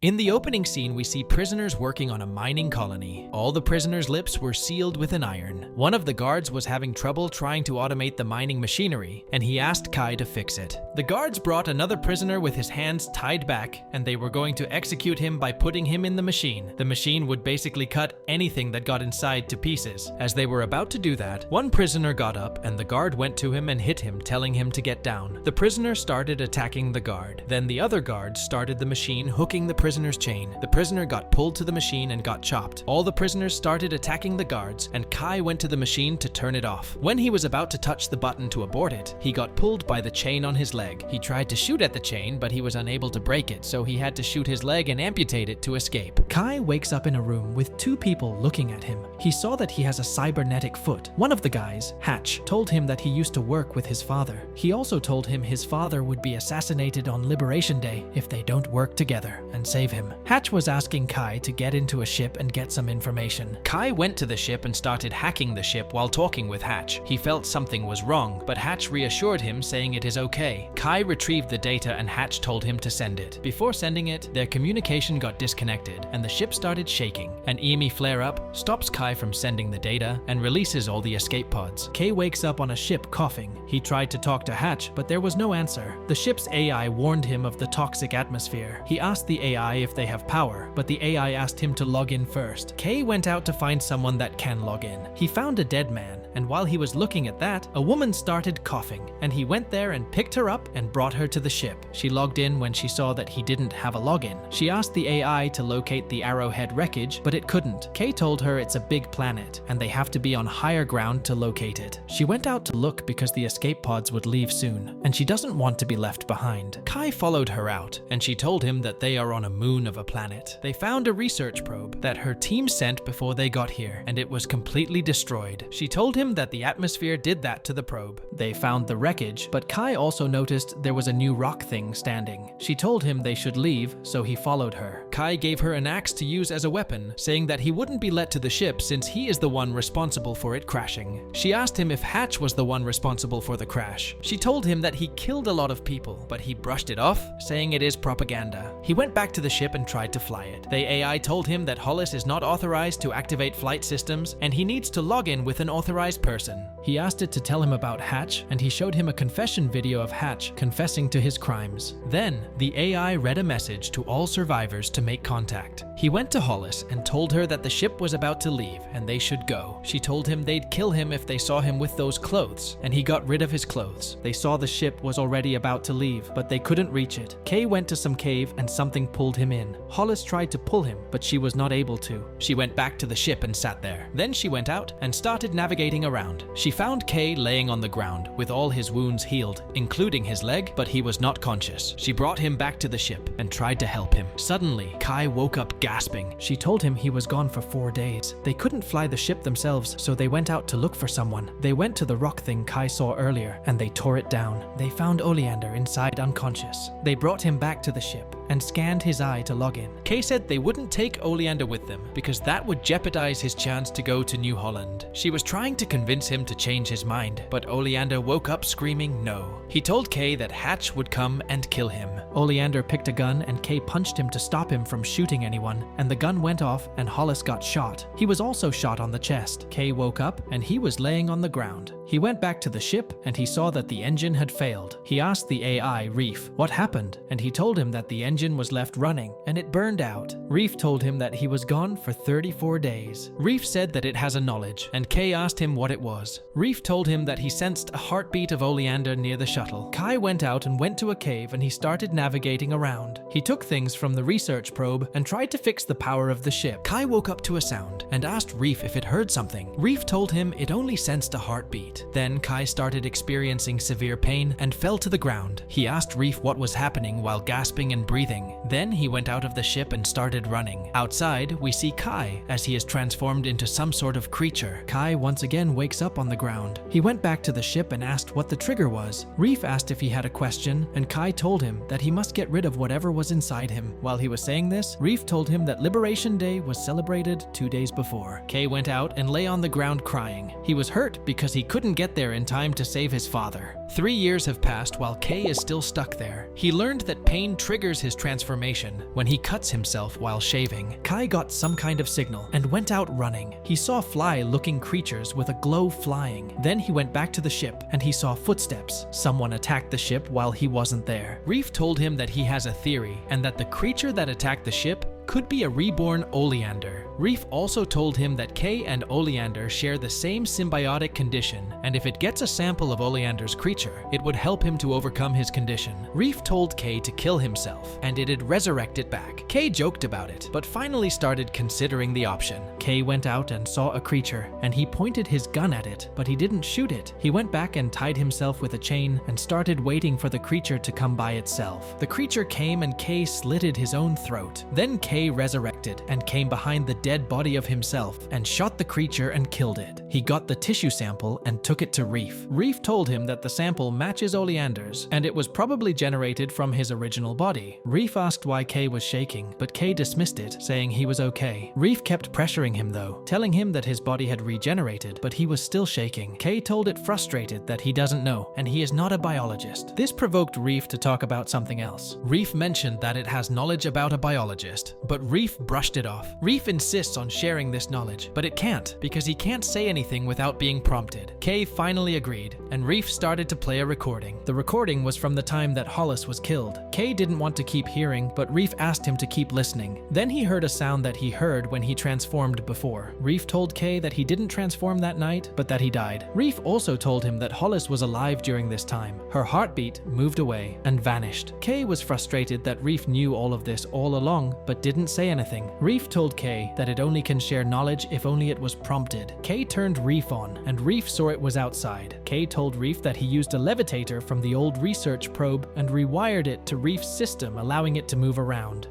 In the opening scene, we see prisoners working on a mining colony. All the prisoners' lips were sealed with an iron. One of the guards was having trouble trying to automate the mining machinery, and he asked Kai to fix it. The guards brought another prisoner with his hands tied back, and they were going to execute him by putting him in the machine. The machine would basically cut anything that got inside to pieces. As they were about to do that, one prisoner got up and the guard went to him and hit him, telling him to get down. The prisoner started attacking the guard. Then the other guard started the machine, hooking the prisoner's chain. The prisoner got pulled to the machine and got chopped. All the prisoners started attacking the guards, and Kai went to the machine to turn it off. When he was about to touch the button to abort it, he got pulled by the chain on his leg. He tried to shoot at the chain, but he was unable to break it, so he had to shoot his leg and amputate it to escape. Kai wakes up in a room with two people looking at him. He saw that he has a cybernetic foot. One of the guys, Hatch, told him that he used to work with his father. He also told him his father would be assassinated on Liberation Day if they don't work together and save him. Hatch was asking Kai to get into a ship and get some information. Kai went to the ship and started hacking the ship while talking with Hatch. He felt something was wrong, but Hatch reassured him, saying it is okay. Kai retrieved the data and Hatch told him to send it. Before sending it, their communication got disconnected and the ship started shaking. An EMI flare-up stops Kai from sending the data and releases all the escape pods. Kai wakes up on a ship coughing. He tried to talk to Hatch, but there was no answer. The ship's AI warned him of the toxic atmosphere. He asked the AI if they have power, but the AI asked him to log in first. Kay went out to find someone that can log in. He found a dead man, and while he was looking at that, a woman started coughing, and he went there and picked her up and brought her to the ship. She logged in when she saw that he didn't have a login. She asked the AI to locate the Arrowhead wreckage, but it couldn't. Kay told her it's a big planet, and they have to be on higher ground to locate it. She went out to look because the escape pods would leave soon, and she doesn't want to be left behind. Kai followed her out, and she told him that they are on a moon of a planet. They found a research probe that her team sent before they got here, and it was completely destroyed. She told him that the atmosphere did that to the probe. They found the wreckage, but Kai also noticed there was a new rock thing standing. She told him they should leave, so he followed her. Kai gave her an axe to use as a weapon, saying that he wouldn't be let to the ship since he is the one responsible for it crashing. She asked him if Hatch was the one responsible for the crash. She told him that he killed a lot of people, but he brushed it off, saying it is propaganda. He went back to the ship and tried to fly it. The AI told him that Hollis is not authorized to activate flight systems, and he needs to log in with an authorized person. He asked it to tell him about Hatch, and he showed him a confession video of Hatch confessing to his crimes. Then, the AI read a message to all survivors to make contact. He went to Hollis and told her that the ship was about to leave and they should go. She told him they'd kill him if they saw him with those clothes, and he got rid of his clothes. They saw the ship was already about to leave, but they couldn't reach it. Kay went to some cave and something pulled him in. Hollis tried to pull him, but she was not able to. She went back to the ship and sat there. Then she went out and started navigating around. She found Kay laying on the ground with all his wounds healed, including his leg, but he was not conscious. She brought him back to the ship and tried to help him. Suddenly, Kai woke up gasping. She told him he was gone for 4 days. They couldn't fly the ship themselves, so they went out to look for someone. They went to the rock thing Kai saw earlier, and they tore it down. They found Oleander inside unconscious. They brought him back to the ship and scanned his eye to log in. Kay said they wouldn't take Oleander with them because that would jeopardize his chance to go to New Holland. She was trying to convince him to change his mind, but Oleander woke up screaming no. He told Kay that Hatch would come and kill him. Oleander picked a gun and Kay punched him to stop him from shooting anyone, and the gun went off and Hollis got shot. He was also shot on the chest. Kay woke up and he was laying on the ground. He went back to the ship and he saw that the engine had failed. He asked the AI, Reef, what happened? And he told him that the engine was left running and it burned out. Reef told him that he was gone for 34 days. Reef said that it has a knowledge, and Kay asked him what it was. Reef told him that he sensed a heartbeat of Oleander near the shuttle. Kai went out and went to a cave and he started navigating around. He took things from the research probe and tried to fix the power of the ship. Kai woke up to a sound and asked Reef if it heard something. Reef told him it only sensed a heartbeat. Then Kai started experiencing severe pain and fell to the ground. He asked Reef what was happening while gasping and breathing. Then he went out of the ship and started running. Outside, we see Kai as he is transformed into some sort of creature. Kai once again wakes up on the ground. He went back to the ship and asked what the trigger was. Reef asked if he had a question, and Kai told him that he must get rid of whatever was inside him. While he was saying this, Reef told him that Liberation Day was celebrated 2 days before. Kai went out and lay on the ground crying. He was hurt because he couldn't get there in time to save his father. 3 years have passed while Kay is still stuck there. He learned that pain triggers his his transformation when he cuts himself while shaving. Kai got some kind of signal and went out running. He saw fly-looking creatures with a glow flying. Then he went back to the ship and he saw footsteps. Someone attacked the ship while he wasn't there. Reef told him that he has a theory and that the creature that attacked the ship could be a reborn Oleander. Reef also told him that Kay and Oleander share the same symbiotic condition, and if it gets a sample of Oleander's creature, it would help him to overcome his condition. Reef told Kay to kill himself, and it'd resurrect it back. Kay joked about it, but finally started considering the option. Kay went out and saw a creature, and he pointed his gun at it, but he didn't shoot it. He went back and tied himself with a chain and started waiting for the creature to come by itself. The creature came and Kay slitted his own throat. Then Kay resurrected and came behind the dead body of himself and shot the creature and killed it. He got the tissue sample and took it to Reef. Reef told him that the sample matches Oleander's and it was probably generated from his original body. Reef asked why Kay was shaking, but Kay dismissed it, saying he was okay. Reef kept pressuring him though, telling him that his body had regenerated, but he was still shaking. Kay told it frustrated that he doesn't know and he is not a biologist. This provoked Reef to talk about something else. Reef mentioned that it has knowledge about a biologist, but Reef brushed it off. Reef insists on sharing this knowledge, but it can't because he can't say anything without being prompted. Kay finally agreed, and Reef started to play a recording. The recording was from the time that Hollis was killed. Kay didn't want to keep hearing, but Reef asked him to keep listening. Then he heard a sound that he heard when he transformed before. Reef told Kay that he didn't transform that night, but that he died. Reef also told him that Hollis was alive during this time. Her heartbeat moved away and vanished. Kay was frustrated that Reef knew all of this all along, but didn't say anything. Reef told Kay that it only can share knowledge if only it was prompted. Kay turned Reef on, and Reef saw it was outside. Kay told Reef that he used a levitator from the old research probe and rewired it to Reef's system, allowing it to move around.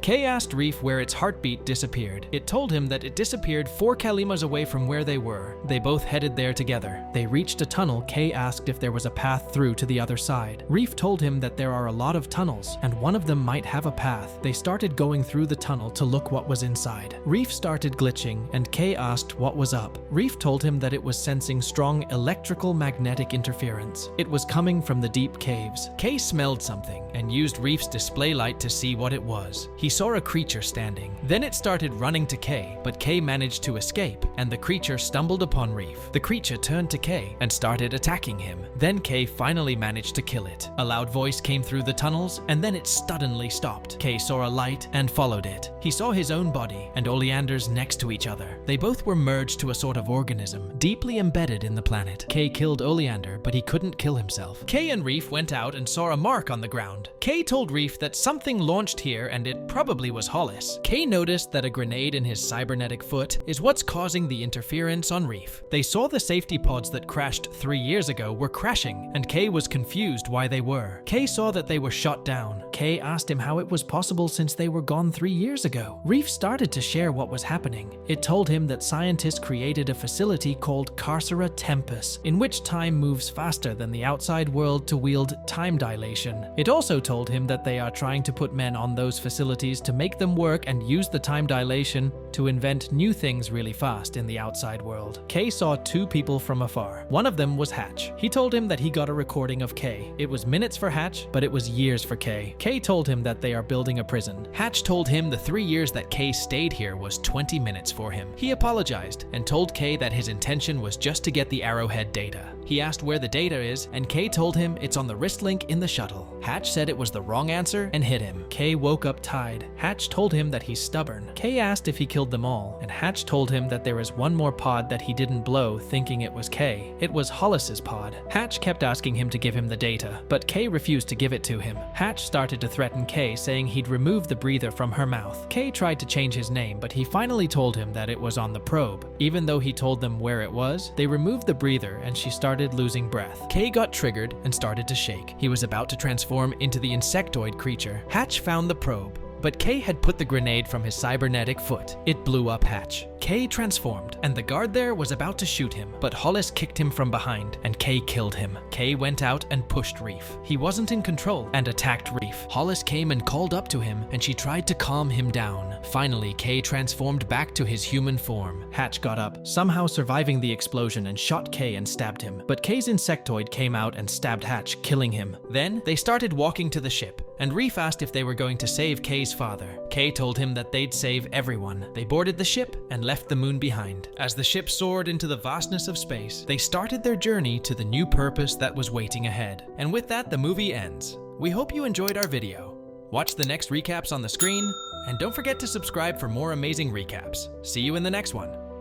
Kay asked Reef where its heartbeat disappeared. It told him that it disappeared 4 Kalimas away from where they were. They both headed there together. They reached a tunnel. Kay asked if there was a path through to the other side. Reef told him that there are a lot of tunnels, and one of them might have a path. They started going through the tunnel to look what was inside. Reef started glitching, and Kay asked what was up. Reef told him that it was sensing strong electrical magnetic interference. It was coming from the deep caves. Kay smelled something and used Reef's display light to see what it was. He saw a creature standing. Then it started running to Kay, but Kay managed to escape, and the creature stumbled upon Reef. The creature turned to Kay and started attacking him. Then Kay finally managed to kill it. A loud voice came through the tunnels, and then it suddenly stopped. Kay saw a light and followed it. He saw his own body and Oleander's next to each other. They both were merged to a sort of organism, deeply embedded in the planet. Kay killed Oleander, but he couldn't kill himself. Kay and Reef went out and saw a mark on the ground. Kay told Reef that something launched here and it probably was Hollis. Kay noticed that a grenade in his cybernetic foot is what's causing the interference on Reef. They saw the safety pods that crashed 3 years ago were crashing, and Kay was confused why they were. Kay saw that they were shot down. Kay asked him how it was possible since they were gone 3 years ago. Reef started to share what was happening. It told him that scientists created a facility called Carcera Tempus, in which time moves faster than the outside world to wield time dilation. It also told him that they are trying to put men on those facilities to make them work and use the time dilation to invent new things really fast in the outside world. Kay saw 2 people from afar. One of them was Hatch. He told him that he got a recording of Kay. It was minutes for Hatch, but it was years for Kay. Kay told him that they are building a prison. Hatch told him the 3 years that Kay stayed here was 20 minutes for him. He apologized and told Kay that his intention was just to get the Arrowhead data. He asked where the data is, and Kay told him it's on the wrist link in the shuttle. Hatch said it was the wrong answer and hit him. Kay woke up tied. Hatch told him that he's stubborn. Kay asked if he killed them all, and Hatch told him that there is one more pod that he didn't blow, thinking it was Kay. It was Hollis's pod. Hatch kept asking him to give him the data, but Kay refused to give it to him. Hatch started to threaten Kay, saying he'd remove the breather from her mouth. Kay tried to change his name, but he finally told him that it was on the probe. Even though he told them where it was, they removed the breather and she started losing breath. Kay got triggered and started to shake. He was about to transform into the insectoid creature. Hatch found the probe, but Kay had put the grenade from his cybernetic foot. It blew up Hatch. Kay transformed, and the guard there was about to shoot him, but Hollis kicked him from behind, and Kay killed him. Kay went out and pushed Reef. He wasn't in control and attacked Reef. Hollis came and called up to him, and she tried to calm him down. Finally, Kay transformed back to his human form. Hatch got up, somehow surviving the explosion, and shot Kay and stabbed him. But Kay's insectoid came out and stabbed Hatch, killing him. Then, they started walking to the ship, and Reef asked if they were going to save Kay's father. Kay told him that they'd save everyone. They boarded the ship and left the moon behind. As the ship soared into the vastness of space, they started their journey to the new purpose that was waiting ahead. And with that, the movie ends. We hope you enjoyed our video. Watch the next recaps on the screen, and don't forget to subscribe for more amazing recaps. See you in the next one.